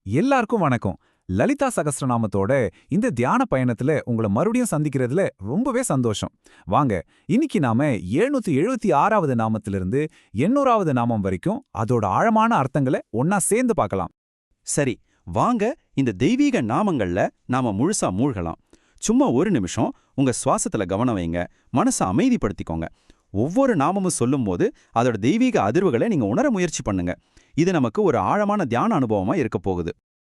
எல்லாருக்கும் வணக்கம். லலிதா சகஸ்ரநாமத்தோட இந்த தியான பயணத்துல உங்களை மறுபடியும் சந்திக்கிறதுல ரொம்பவே சந்தோஷம். வாங்க, இன்னைக்கு நாம 776வது நாமத்திலிருந்து 800வது நாமம் வரைக்கும் அதோட ஆழமான அர்த்தங்களை ஒன்னா சேர்ந்து பார்க்கலாம். சரி, வாங்க இந்த தெய்வீக நாமங்கள்ல நாம முழுசா மூழ்கலாம். சும்மா ஒரு நிமிஷம் உங்க சுவாசத்துல கவனம் வைங்க, மனசை அமைதிப்படுத்திக்கோங்க. ஒவ்வொரு நாமமும் சொல்லும்போது அதோட தெய்வீக அதிர்வுகளை நீங்க உணர முயற்சி பண்ணுங்க. இது நமக்கு ஒரு ஆழமான தியான அனுபவமா இருக்க போகுது.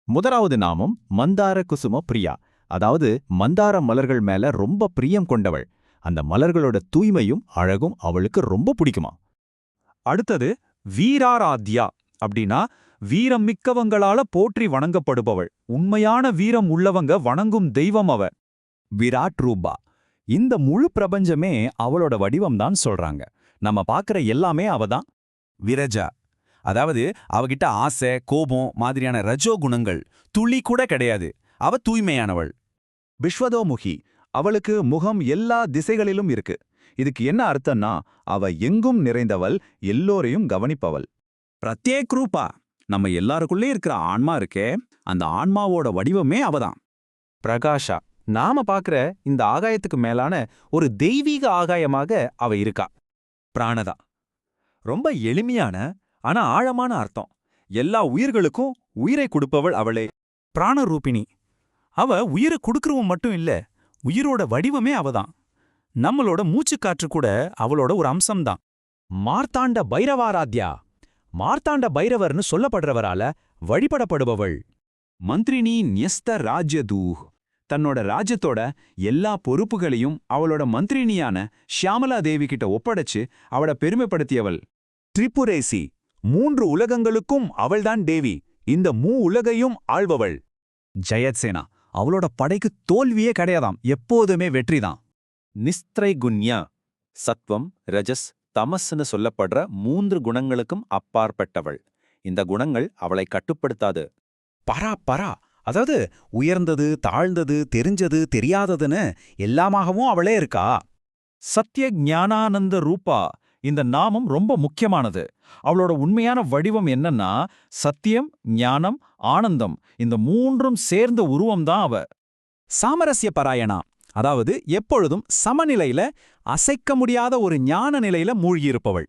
முதலாவது நாமம் மந்தார குசும பிரியா, அதாவது மந்தார மலர்கள் மேல ரொம்ப பிரியம் கொண்டவள். அந்த மலர்களோட தூய்மையும் அழகும் அவளுக்கு ரொம்ப பிடிக்குமா. அடுத்தது வீராராத்யா, அப்படின்னா வீரம் மிக்கவங்களால போற்றி வணங்கப்படுபவள். உண்மையான வீரம் உள்ளவங்க வணங்கும் தெய்வம் அவ. விராட் ரூபா, இந்த முழு பிரபஞ்சமே அவளோட வடிவம்தான் சொல்றாங்க. நம்ம பார்க்கற எல்லாமே அவதான். விரஜா, அதாவது அவகிட்ட ஆசை, கோபம் மாதிரியான ரஜோ குணங்கள் துளி கூட கிடையாது. அவ தூய்மையானவள். விஸ்வதோமுகி, அவளுக்கு முகம் எல்லா திசைகளிலும் இருக்கு. இதுக்கு என்ன அர்த்தம்னா, அவ எங்கும் நிறைந்தவள், எல்லோரையும் கவனிப்பவள். பிரத்யேக் ரூபா, நம்ம எல்லாருக்குள்ளே இருக்கிற ஆன்மா இருக்கே, அந்த ஆன்மாவோட வடிவமே அவதான். பிரகாஷா, நாம பார்க்கற இந்த ஆகாயத்துக்கு மேலான ஒரு தெய்வீக ஆகாயமாக அவ இருக்கா. பிராணதா, ரொம்ப எளிமையான ஆனா ஆழமான அர்த்தம். எல்லா உயிர்களுக்கும் உயிரை கொடுப்பவள் அவளே. பிராணரூபிணி, அவ உயிரை கொடுக்கறவன் மட்டும் இல்ல, உயிரோட வடிவமே அவதான். நம்மளோட மூச்சுக்காற்று கூட அவளோட ஒரு அம்சம்தான். மார்த்தாண்ட பைரவாராத்யா, மார்த்தாண்ட பைரவர்னு சொல்லப்படுறவரால வழிபடப்படுபவள். மந்திரினி நியஸ்த ராஜ்யதூ, தன்னோட ராஜ்யத்தோட எல்லா பொறுப்புகளையும் அவளோட மந்திரினியான ஷியாமலா தேவி கிட்ட ஒப்படைச்சு அவளை பெருமைப்படுத்தியவள். திரிபுரேசி, 3 உலகங்களுக்கும் அவள்தான் தேவி, இந்த உலகையும் ஆள்பவள். ஜெயத்சேனா, அவளோட படைக்கு தோல்வியே கிடையாதாம், எப்போதுமே வெற்றிதான். நிஸ்திரைகுண்யா, சத்வம், ரஜஸ், தமஸ்னு சொல்லப்படுற 3 குணங்களுக்கும் அப்பாற்பட்டவள். இந்த குணங்கள் அவளை கட்டுப்படுத்தாது. பரா, அதாவது உயர்ந்தது, தாழ்ந்தது, தெரிஞ்சது, தெரியாததுன்னு எல்லாமாகவும் அவளே இருக்கா. சத்ய ஞானானந்த ரூபா, இந்த நாமம் ரொம்ப முக்கியமானது. அவளோட உண்மையான வடிவம் என்னன்னா சத்தியம், ஞானம், ஆனந்தம், இந்த 3ம் சேர்ந்த உருவம்தான் அவ. சாமரஸ்ய பராயணா, அதாவது எப்பொழுதும் சமநிலையில, அசைக்க முடியாத ஒரு ஞான நிலையில மூழ்கியிருப்பவள்.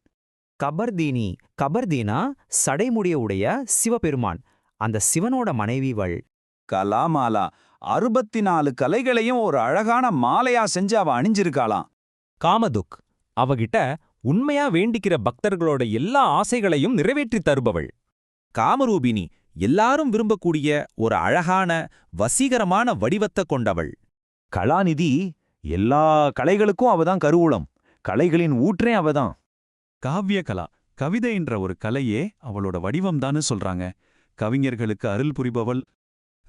கபர்தீனி, கபர்தீனா சடைமுடிய உடைய சிவபெருமான், அந்த சிவனோட மனைவிவள். கலாமாலா, 64 கலைகளையும் ஒரு அழகான மாலையா செஞ்சு அவ அணிஞ்சிருக்காளாம். காமதுக், அவகிட்ட உண்மையா வேண்டிக்கிற பக்தர்களோட எல்லா ஆசைகளையும் நிறைவேற்றித் தருபவள். காமரூபிணி, எல்லாரும் விரும்பக்கூடிய ஒரு அழகான வசீகரமான வடிவத்தை கொண்டவள். கலாநிதி, எல்லா கலைகளுக்கும் அவதான் கருவூலம், கலைகளின் ஊற்றே அவதான். காவிய கலா, கவிதை என்ற ஒரு கலையே அவளோட வடிவம்தான்னு சொல்றாங்க. கவிஞர்களுக்கு அருள் புரிபவள்.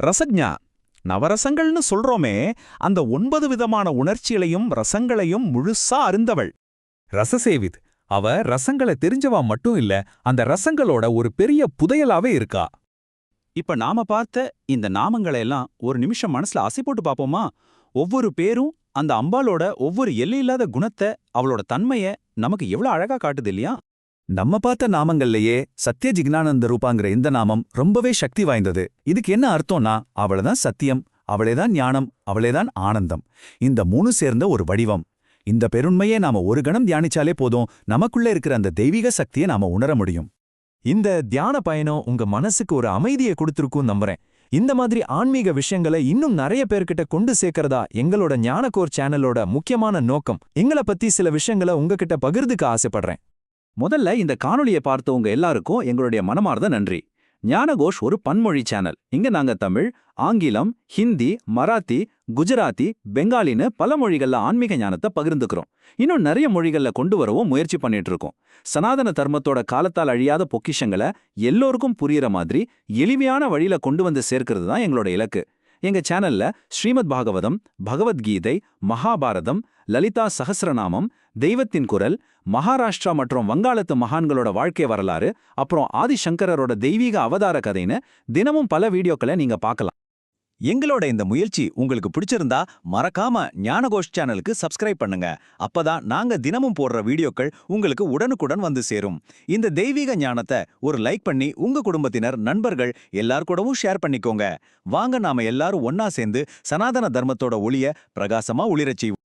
ரசஜ்ஞா, நவரசங்கள்னு சொல்றோமே, அந்த 9 விதமான உணர்ச்சிகளையும் ரசங்களையும் முழுசா அருந்தவள். ரசசேவித், அவ ரசங்களை தெரிஞ்சவா மட்டும் இல்ல, அந்த ரசங்களோட ஒரு பெரிய புதையலாவே இருக்கா. இப்ப நாம பார்த்த இந்த நாமங்களையெல்லாம் ஒரு நிமிஷம் மனசுல அசை போட்டு பாப்போமா? ஒவ்வொரு பேரும் அந்த அம்பாளோட ஒவ்வொரு எல்லையில்லாத குணத்தை, அவளோட தன்மைய நமக்கு எவ்வளவு அழகா காட்டுது இல்லையா? நம்ம பார்த்த நாமங்கள்லயே சத்ய ஜிக்னானந்த ரூபாங்கிற இந்த நாமம் ரொம்பவே சக்தி வாய்ந்தது. இதுக்கு என்ன அர்த்தம்னா, அவளதான் சத்தியம், அவளேதான் ஞானம், அவளேதான் ஆனந்தம், இந்த 3 சேர்ந்த ஒரு வடிவம். இந்த பெருண்மையே நாம ஒரு கணம் தியானிச்சாலே போதும், நமக்குள்ள இருக்கிற அந்த தெய்வீக சக்தியை நாம உணர முடியும். இந்த தியான பயணம் உங்க மனசுக்கு ஒரு அமைதியை கொடுத்துருக்கும் நம்புறேன். இந்த மாதிரி ஆன்மீக விஷயங்களை இன்னும் நிறைய பேர்கிட்ட கொண்டு சேர்க்கறதா எங்களோட ஞானகோர் சேனலோட முக்கியமான நோக்கம். எங்களை பத்தி சில விஷயங்களை உங்ககிட்ட பகிர்ந்துக்க ஆசைப்படுறேன். முதல்ல இந்த காணொளியை பார்த்தவங்க எல்லாருக்கும் எங்களுடைய மனமார்ந்த நன்றி. ஞானகோஷ் ஒரு பன்மொழி சேனல். இங்க நாங்க தமிழ், ஆங்கிலம், ஹிந்தி, மராத்தி, குஜராத்தி, பெங்காலின்னு பல மொழிகள்ல ஆன்மீக ஞானத்தை பகிர்ந்துக்கிறோம். இன்னும் நிறைய மொழிகள்ல கொண்டு வரவும் முயற்சி பண்ணிட்டு இருக்கோம். சனாதன தர்மத்தோட காலத்தால் அழியாத பொக்கிஷங்களை எல்லோருக்கும் புரியுற மாதிரி எளிமையான வழியில கொண்டு வந்து சேர்க்கிறது தான் எங்களோட இலக்கு. எங்க சேனல்ல ஸ்ரீமத் பாகவதம், பகவத்கீதை, மகாபாரதம், லலிதா சகஸ்ரநாமம், தெய்வத்தின் குரல், மகாராஷ்டிரா மற்றும் வங்காளத்து மகான்களோட வாழ்க்கை வரலாறு, அப்புறம் ஆதிசங்கரோட தெய்வீக அவதார கதைன்னு தினமும் பல வீடியோக்களை நீங்க பார்க்கலாம். எங்களோட இந்த முயற்சி உங்களுக்கு பிடிச்சிருந்தா மறக்காம ஞானகோஷ் சேனலுக்கு சப்ஸ்கிரைப் பண்ணுங்க. அப்பதான் நாங்க தினமும் போடுற வீடியோக்கள் உங்களுக்கு உடனுக்குடன் வந்து சேரும். இந்த தெய்வீக ஞானத்தை ஒரு லைக் பண்ணி உங்க குடும்பத்தினர், நண்பர்கள் எல்லார் கூடவும் ஷேர் பண்ணிக்கோங்க. வாங்க நாம எல்லாரும் ஒன்னா சேர்ந்து சனாதன தர்மத்தோட ஒளிய பிரகாசமா ஒளிரச் செய்வோம்.